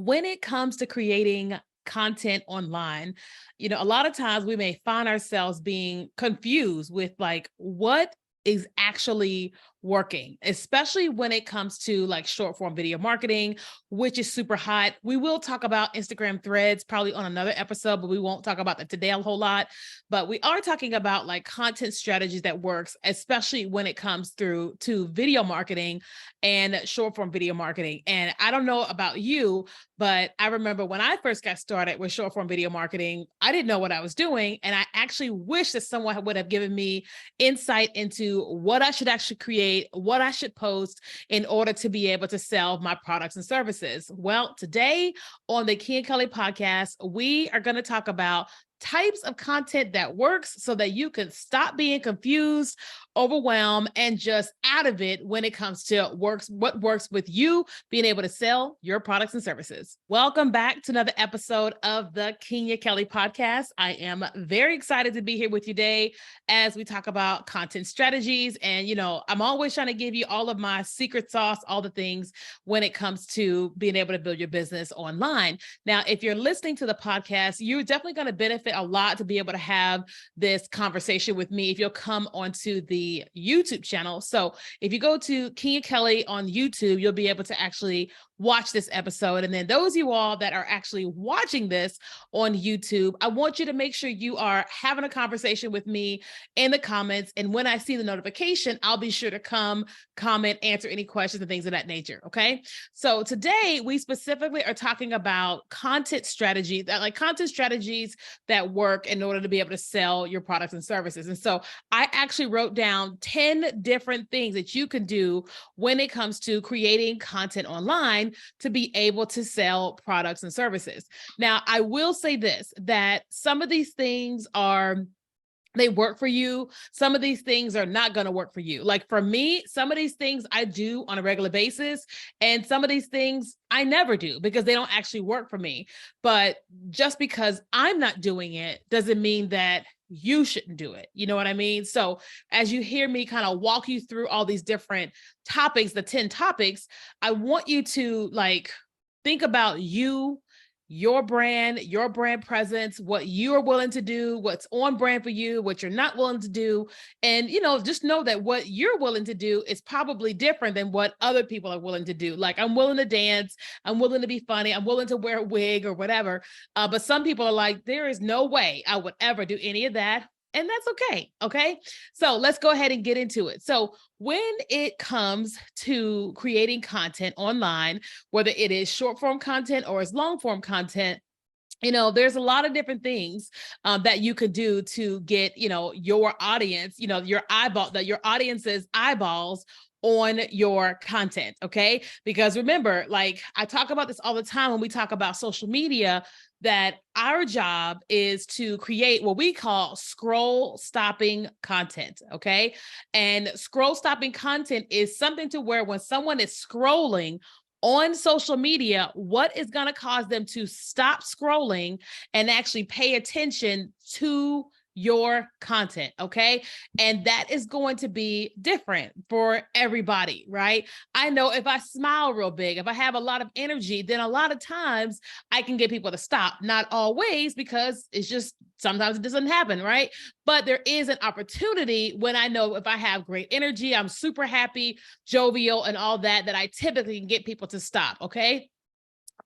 When it comes to creating content online, a lot of times we may find ourselves being confused with like what is actually working, especially when it comes to like short form video marketing, which is super hot. We will talk about Instagram threads probably on another episode, but we won't talk about that today a whole lot. But we are talking about like content strategies that works, especially when it comes through to video marketing and short form video marketing. And I don't know about you, but I remember when I first got started with short form video marketing, I didn't know what I was doing. And I actually wish that someone would have given me insight into what I should actually create, what I should post in order to be able to sell my products and services. Well, today on the Key and Kelly podcast, we are going to talk about types of content that works so that you can stop being confused, overwhelmed, and just out of it when it comes to what works with you being able to sell your products and services. Welcome back to another episode of the Kenya Kelly podcast. I am very excited to be here with you today as we talk about content strategies. And, I'm always trying to give you all of my secret sauce, all the things when it comes to being able to build your business online. Now, if you're listening to the podcast, you're definitely going to benefit a lot to be able to have this conversation with me if you'll come onto the YouTube channel. So if you go to Kenya Kelly on YouTube, you'll be able to actually watch this episode. And then those of you all that are actually watching this on YouTube, I want you to make sure you are having a conversation with me in the comments. And when I see the notification, I'll be sure to come comment, answer any questions and things of that nature. Okay. So today we specifically are talking about content strategies that work in order to be able to sell your products and services. And so I actually wrote down 10 different things that you can do when it comes to creating content online to be able to sell products and services. Now, I will say this, that some of these things they work for you. Some of these things are not going to work for you. Like for me, some of these things I do on a regular basis, and some of these things I never do because they don't actually work for me. But just because I'm not doing it doesn't mean that you shouldn't do it. You know what I mean? So as you hear me kind of walk you through all these different topics, the 10 topics, I want you to like think about your brand presence, what you are willing to do, what's on brand for you, what you're not willing to do. And, just know that what you're willing to do is probably different than what other people are willing to do. Like I'm willing to dance, I'm willing to be funny, I'm willing to wear a wig or whatever. But some people are like, there is no way I would ever do any of that. And that's okay. Okay. So let's go ahead and get into it. So when it comes to creating content online, whether it is short form content or it's long form content, there's a lot of different things that you could do to get, your audience, your audience's eyeballs on your content. Okay. Because remember, like I talk about this all the time when we talk about social media, that our job is to create what we call scroll stopping content. Okay. And scroll stopping content is something to where when someone is scrolling on social media, what is going to cause them to stop scrolling and actually pay attention to your content. Okay. And that is going to be different for everybody, right? I know if I smile real big, if I have a lot of energy, then a lot of times I can get people to stop. Not always, because it's just sometimes it doesn't happen, right? But there is an opportunity when I know if I have great energy, I'm super happy, jovial, and all that, that I typically can get people to stop. Okay.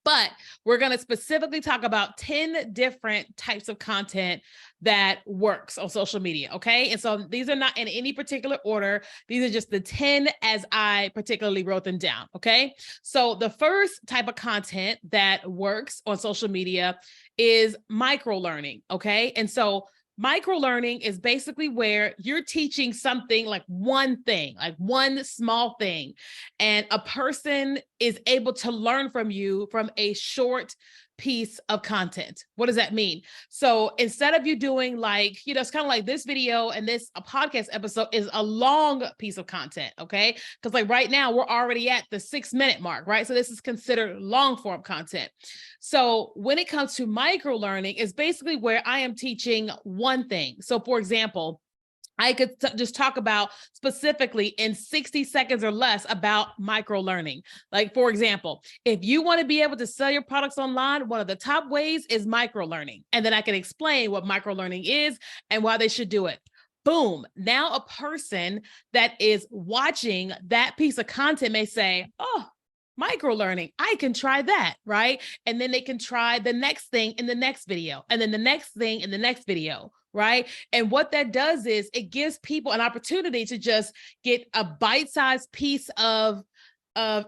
But we're going to specifically talk about 10 different types of content that works on social media. Okay. And so these are not in any particular order. These are just the 10 as I particularly wrote them down. Okay. So the first type of content that works on social media is micro learning. Okay. And so micro learning is basically where you're teaching something like one thing, like one small thing, and a person is able to learn from you from a short piece of content. What does that mean? So instead of you doing like, it's kind of like this video and this a podcast episode is a long piece of content. Okay. Because like right now we're already at the 6-minute mark, right? So this is considered long form content. So when it comes to micro learning, it's basically where I am teaching one thing. So for example, I could just talk about specifically in 60 seconds or less about micro learning. Like, for example, if you want to be able to sell your products online, one of the top ways is micro learning. And then I can explain what micro learning is and why they should do it. Boom. Now, a person that is watching that piece of content may say, oh, micro learning, I can try that, right? And then they can try the next thing in the next video, and then the next thing in the next video, right? And what that does is it gives people an opportunity to just get a bite-sized piece of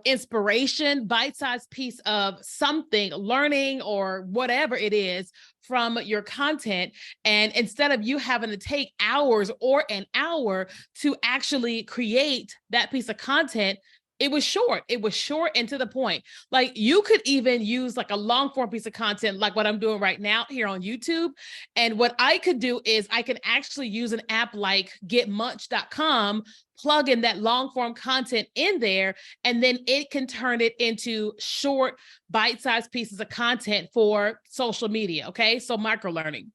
inspiration, bite-sized piece of something, learning or whatever it is from your content. And instead of you having to take hours or an hour to actually create that piece of content, it was short. It was short and to the point. Like, you could even use like a long form piece of content, like what I'm doing right now here on YouTube. And what I could do is I can actually use an app like getmunch.com, plug in that long form content in there, and then it can turn it into short bite-sized pieces of content for social media. Okay. So micro learning.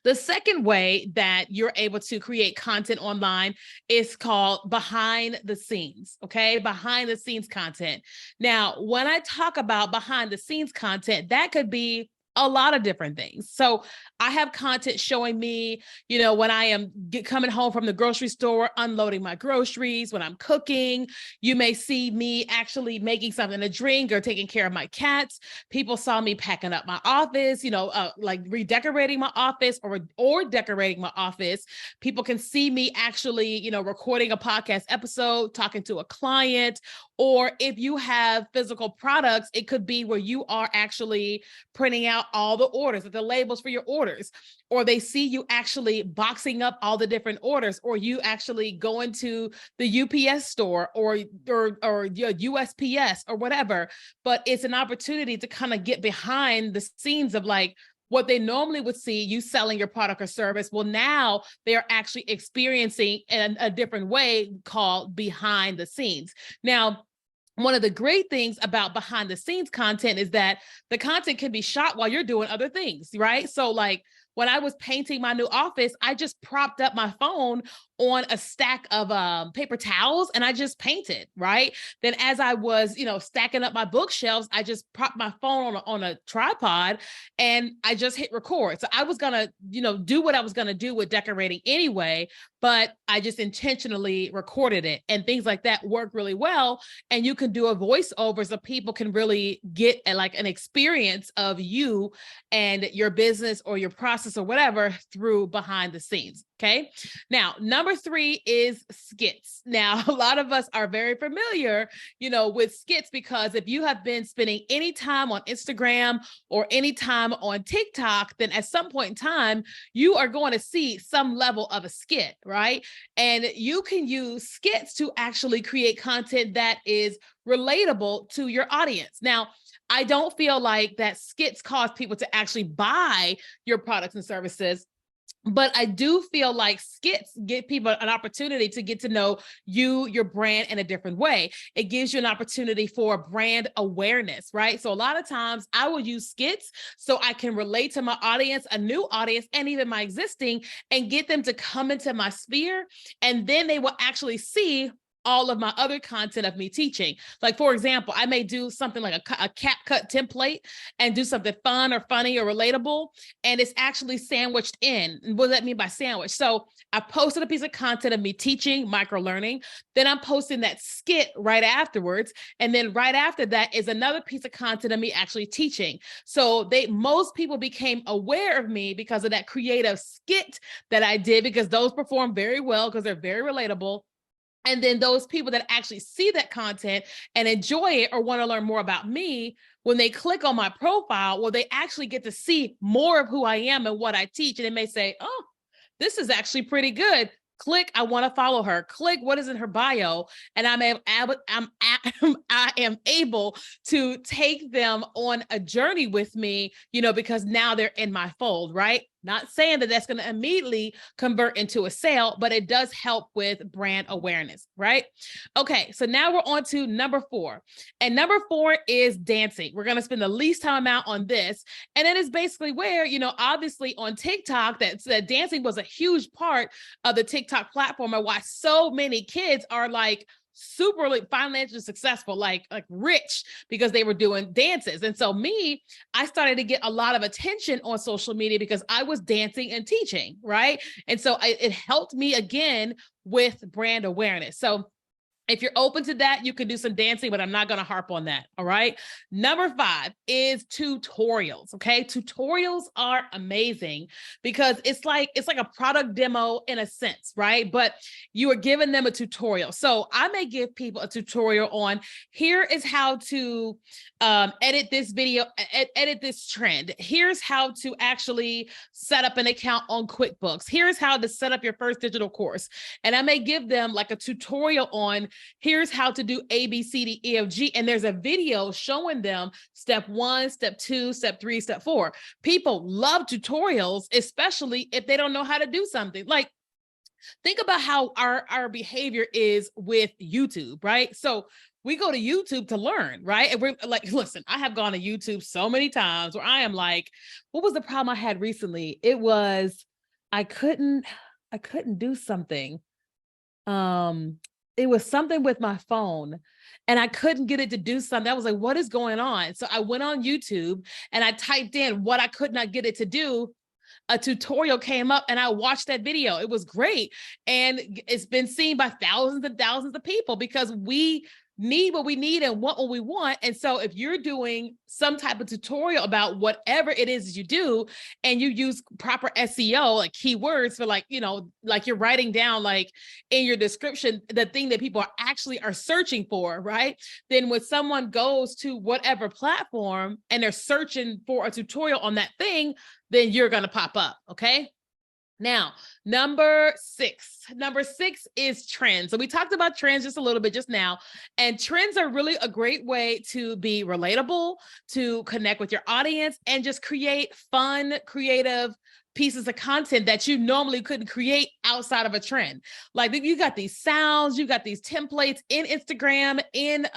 The second way that you're able to create content online is called behind the scenes. Okay. Behind the scenes content. Now, when I talk about behind the scenes content, that could be a lot of different things. So I have content showing me, when I am coming home from the grocery store, unloading my groceries, when I'm cooking. You may see me actually making something to drink or taking care of my cats. People saw me packing up my office, like redecorating my office or decorating my office. People can see me actually, recording a podcast episode, talking to a client. Or if you have physical products, it could be where you are actually printing out all the orders, the labels for your orders, or they see you actually boxing up all the different orders, or you actually going to the UPS store or your USPS or whatever. But it's an opportunity to kind of get behind the scenes of like what they normally would see you selling your product or service. Well, now they're actually experiencing in a different way called behind the scenes. Now, one of the great things about behind the scenes content is that the content can be shot while you're doing other things, right? So like when I was painting my new office, I just propped up my phone on a stack of paper towels and I just painted, right? Then as I was, stacking up my bookshelves, I just propped my phone on a tripod and I just hit record. So I was gonna, do what I was gonna do with decorating anyway, but I just intentionally recorded it, and things like that work really well. And you can do a voiceover so people can really get like an experience of you and your business or your process or whatever through behind the scenes. Okay. Now, number 3 is skits. Now, a lot of us are very familiar, with skits, because if you have been spending any time on Instagram or any time on TikTok, then at some point in time, you are going to see some level of a skit, right? And you can use skits to actually create content that is relatable to your audience. Now, I don't feel like that skits cause people to actually buy your products and services, but I do feel like skits give people an opportunity to get to know you, your brand in a different way. It gives you an opportunity for brand awareness, right? So a lot of times I will use skits so I can relate to my audience, a new audience, and even my existing, and get them to come into my sphere. And then they will actually see all of my other content of me teaching. Like, for example, I may do something like a cap cut template and do something fun or funny or relatable, and it's actually sandwiched in. And what does that mean by sandwich? So I posted a piece of content of me teaching micro learning, then I'm posting that skit right afterwards, and then right after that is another piece of content of me actually teaching. So most people became aware of me because of that creative skit that I did, because those perform very well because they're very relatable. And then those people that actually see that content and enjoy it or want to learn more about me, when they click on my profile, well, they actually get to see more of who I am and what I teach. And they may say, oh, this is actually pretty good. Click, I want to follow her. Click, what is in her bio? And I am able to take them on a journey with me, because now they're in my fold, right? Not saying that that's going to immediately convert into a sale, but it does help with brand awareness, right? Okay, so now we're on to number 4. And number 4 is dancing. We're going to spend the least time out on this. And it is basically where, obviously on TikTok, that dancing was a huge part of the TikTok platform and why so many kids are like super financially successful, like rich, because they were doing dances. And so I started to get a lot of attention on social media because I was dancing and teaching, right? And so it helped me again with brand awareness. So if you're open to that, you can do some dancing, but I'm not going to harp on that. All right. Number 5 is tutorials. Okay. Tutorials are amazing because it's like a product demo in a sense, right? But you are giving them a tutorial. So I may give people a tutorial on here is how to edit this video, edit this trend. Here's how to actually set up an account on QuickBooks. Here's how to set up your first digital course. And I may give them like a tutorial on here's how to do A, B, C, D, E, F, G. And there's a video showing them step 1, step 2, step 3, step 4. People love tutorials, especially if they don't know how to do something. Like, think about how our behavior is with YouTube, right? So we go to YouTube to learn, right? And we're like, listen, I have gone to YouTube so many times where I am like, what was the problem I had recently? It was, I couldn't do something. It was something with my phone and I couldn't get it to do something. I was like, what is going on? So I went on YouTube and I typed in what I could not get it to do. A tutorial came up and I watched that video. It was great. And it's been seen by thousands and thousands of people because we need what we need and want what we want. And so if you're doing some type of tutorial about whatever it is you do, and you use proper SEO, like keywords for like you're writing down like in your description, the thing that people are searching for, right? Then when someone goes to whatever platform and they're searching for a tutorial on that thing, then you're going to pop up. Okay. Now, number 6 is trends. So we talked about trends just a little bit just now, and trends are really a great way to be relatable, to connect with your audience, and just create fun, creative pieces of content that you normally couldn't create outside of a trend. Like you got these sounds, you got these templates in Instagram, in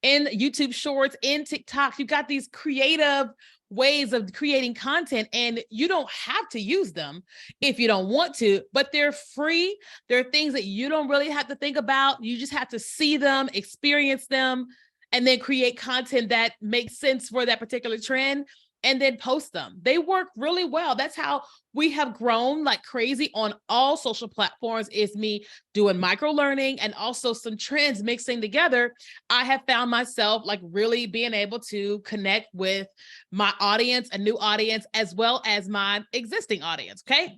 YouTube Shorts, in TikTok, you got these creative ways of creating content, and you don't have to use them if you don't want to, but they're free. They're things that you don't really have to think about. You just have to see them, experience them, and then create content that makes sense for that particular trend and then post them. They work really well. That's how we have grown like crazy on all social platforms, is me doing micro learning and also some trends mixing together. I have found myself like really being able to connect with my audience, a new audience, as well as my existing audience. Okay.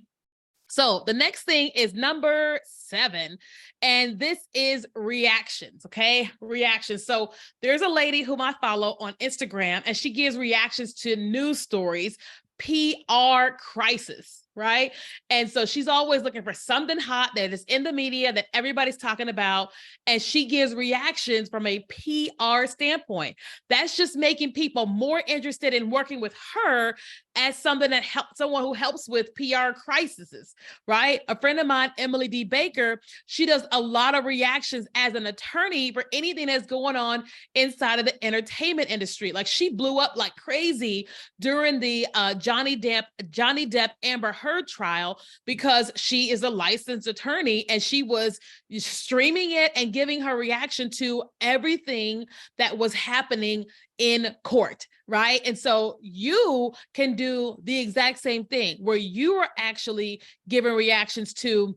So the next thing is number 7, and this is reactions. Okay. Reactions. So there's a lady whom I follow on Instagram, and she gives reactions to news stories, PR crisis. Right. And so she's always looking for something hot that is in the media that everybody's talking about. And she gives reactions from a PR standpoint. That's just making people more interested in working with her as something that helps, someone who helps with PR crises. Right. A friend of mine, Emily D. Baker, she does a lot of reactions as an attorney for anything that's going on inside of the entertainment industry. Like she blew up like crazy during the Johnny Depp Amber Heard trial because she is a licensed attorney, and she was streaming it and giving her reaction to everything that was happening in court, right? And so you can do the exact same thing where you are actually giving reactions to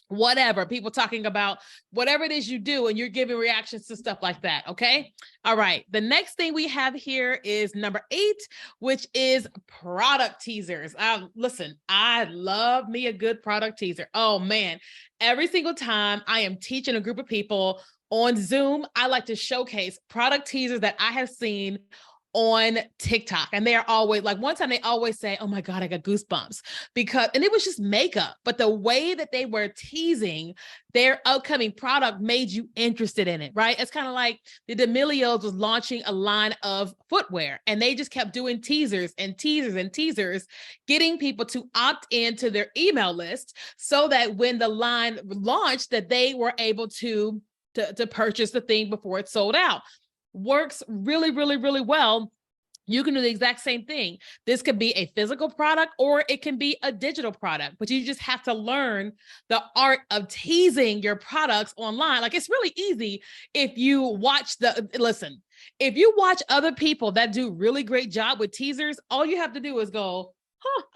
whatever people talking about, whatever it is you do, and you're giving reactions to stuff like that. Okay. All right. The next thing we have here is number 8, which is product teasers. Listen, I love me a good product teaser. Oh man. Every single time I am teaching a group of people on Zoom, I like to showcase product teasers that I have seen on TikTok. And they're always like, one time they always say, oh my God, I got goosebumps and it was just makeup, but the way that they were teasing their upcoming product made you interested in it, right? It's kind of like the D'Amelios was launching a line of footwear and they just kept doing teasers and teasers and teasers, getting people to opt into their email list so that when the line launched that they were able to purchase the thing before it sold out. Works really, really, really well. You can do the exact same thing. This could be a physical product or it can be a digital product, but you just have to learn the art of teasing your products online. Like it's really easy if you watch if you watch other people that do really great job with teasers, all you have to do is go,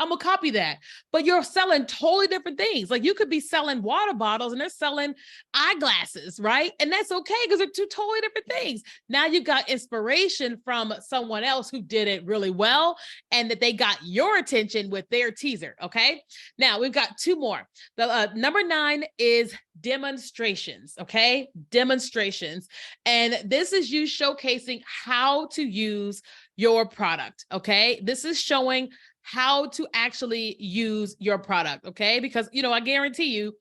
I'm gonna copy that. But you're selling totally different things. Like you could be selling water bottles and they're selling eyeglasses, right? And that's okay because they're two totally different things. Now you've got inspiration from someone else who did it really well and that they got your attention with their teaser, okay? Now we've got two more. The number 9 is demonstrations, okay? Demonstrations. And this is you showcasing how to use your product, okay? This is showing how to actually use your product, okay? Because, I guarantee you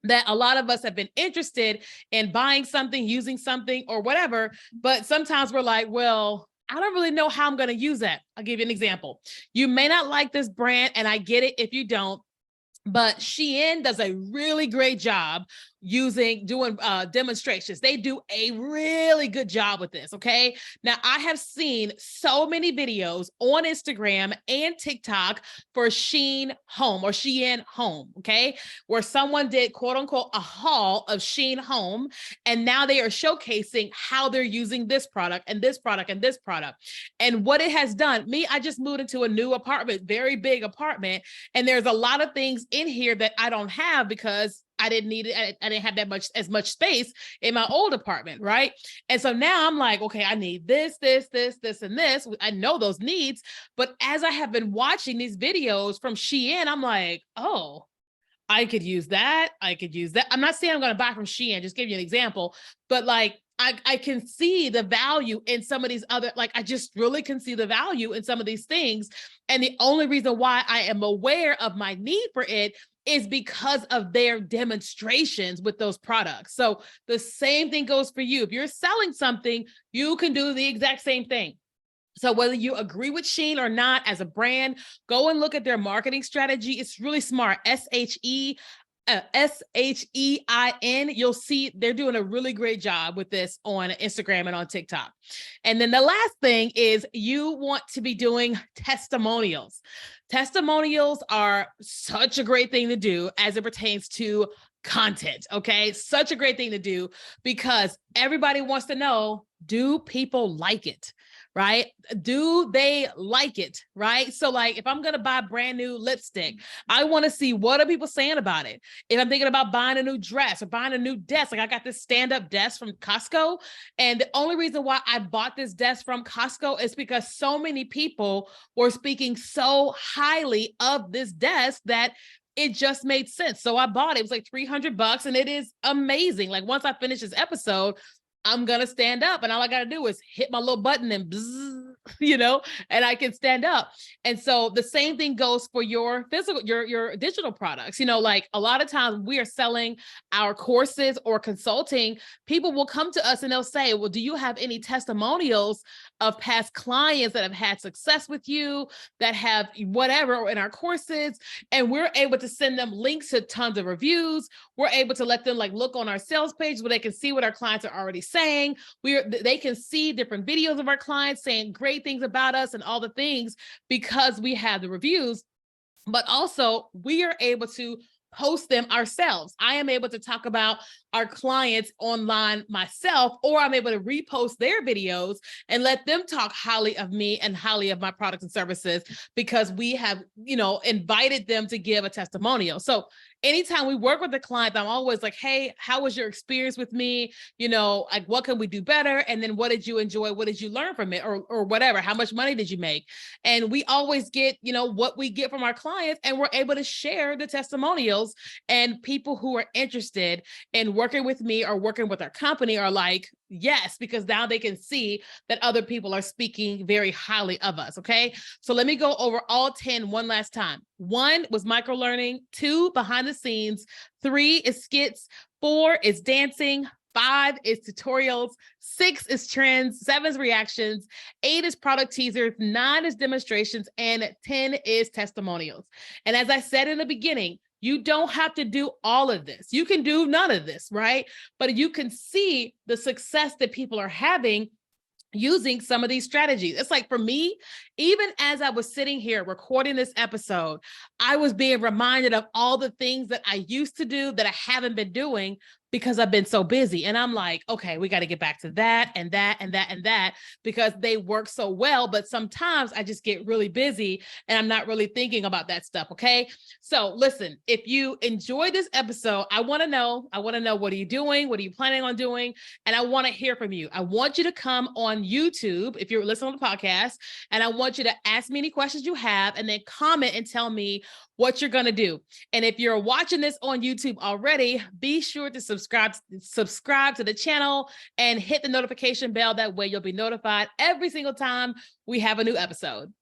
that a lot of us have been interested in buying something, using something or whatever, but sometimes we're like, well, I don't really know how I'm going to use that. I'll give you an example. You may not like this brand, and I get it if you don't, but Shein does a really great job doing demonstrations. They do a really good job with this. Okay. Now I have seen so many videos on Instagram and TikTok for Shein Home or Shein Home. Okay. Where someone did quote unquote a haul of Shein Home. And now they are showcasing how they're using this product and this product and this product. And what it has done, I just moved into a new apartment, very big apartment. And there's a lot of things in here that I don't have because I didn't need it. I didn't have as much space in my old apartment, right? And so now I'm like, okay, I need this, and this. I know those needs, but as I have been watching these videos from Shein, I'm like, oh, I could use that. I could use that. I'm not saying I'm going to buy from Shein, just give you an example, but like, I can see the value in some of these other, like, I just really can see the value in some of these things. And the only reason why I am aware of my need for it is because of their demonstrations with those products. So the same thing goes for you. If you're selling something, you can do the exact same thing. So whether you agree with Shein or not as a brand, go and look at their marketing strategy. It's really smart. SHEIN. You'll see they're doing a really great job with this on Instagram and on TikTok. And then the last thing is you want to be doing testimonials. Testimonials are such a great thing to do as it pertains to content. Okay. Such a great thing to do because everybody wants to know, do people like it? Right? Do they like it? Right? So like, if I'm going to buy brand new lipstick, I want to see what are people saying about it. If I'm thinking about buying a new dress or buying a new desk, like I got this stand-up desk from Costco. And the only reason why I bought this desk from Costco is because so many people were speaking so highly of this desk that it just made sense. So I bought it. It was like $300 and it is amazing. Like once I finish this episode, I'm going to stand up and all I got to do is hit my little button and bzz, and I can stand up. And so the same thing goes for your physical, your digital products. Like a lot of times we are selling our courses or consulting, people will come to us and they'll say, well, do you have any testimonials of past clients that have had success with you, that have whatever in our courses? And we're able to send them links to tons of reviews. We're able to let them like look on our sales page where they can see what our clients are already saying. They can see different videos of our clients saying great things about us and all the things because we have the reviews, but also we are able to post them ourselves. I am able to talk about our clients online myself, or I'm able to repost their videos and let them talk highly of me and highly of my products and services because we have, invited them to give a testimonial. So anytime we work with the client, I'm always like, hey, how was your experience with me? You know, like, what can we do better? And then what did you enjoy? What did you learn from it? Or whatever, how much money did you make? And we always get, you know, what we get from our clients, and we're able to share the testimonials, and people who are interested in working with me or working with our company are like, yes, because now they can see that other people are speaking very highly of us. Okay. So let me go over all 10 one last time. 1 was micro learning. 2, behind the scenes. 3 is skits. 4 is dancing. 5 is tutorials. 6 is trends. 7 is reactions. 8 is product teasers. 9 is demonstrations. And 10 is testimonials. And as I said in the beginning, you don't have to do all of this. You can do none of this, right? But you can see the success that people are having using some of these strategies. It's like, for me, even as I was sitting here recording this episode, I was being reminded of all the things that I used to do that I haven't been doing because I've been so busy. And I'm like, okay, we got to get back to that and that and that and that, because they work so well. But sometimes I just get really busy and I'm not really thinking about that stuff. Okay. So listen, if you enjoyed this episode, I want to know, what are you doing? What are you planning on doing? And I want to hear from you. I want you to come on YouTube if you're listening to the podcast, and I want you to ask me any questions you have, and then comment and tell me what you're going to do. And if you're watching this on YouTube already, be sure to subscribe to the channel and hit the notification bell. That way you'll be notified every single time we have a new episode.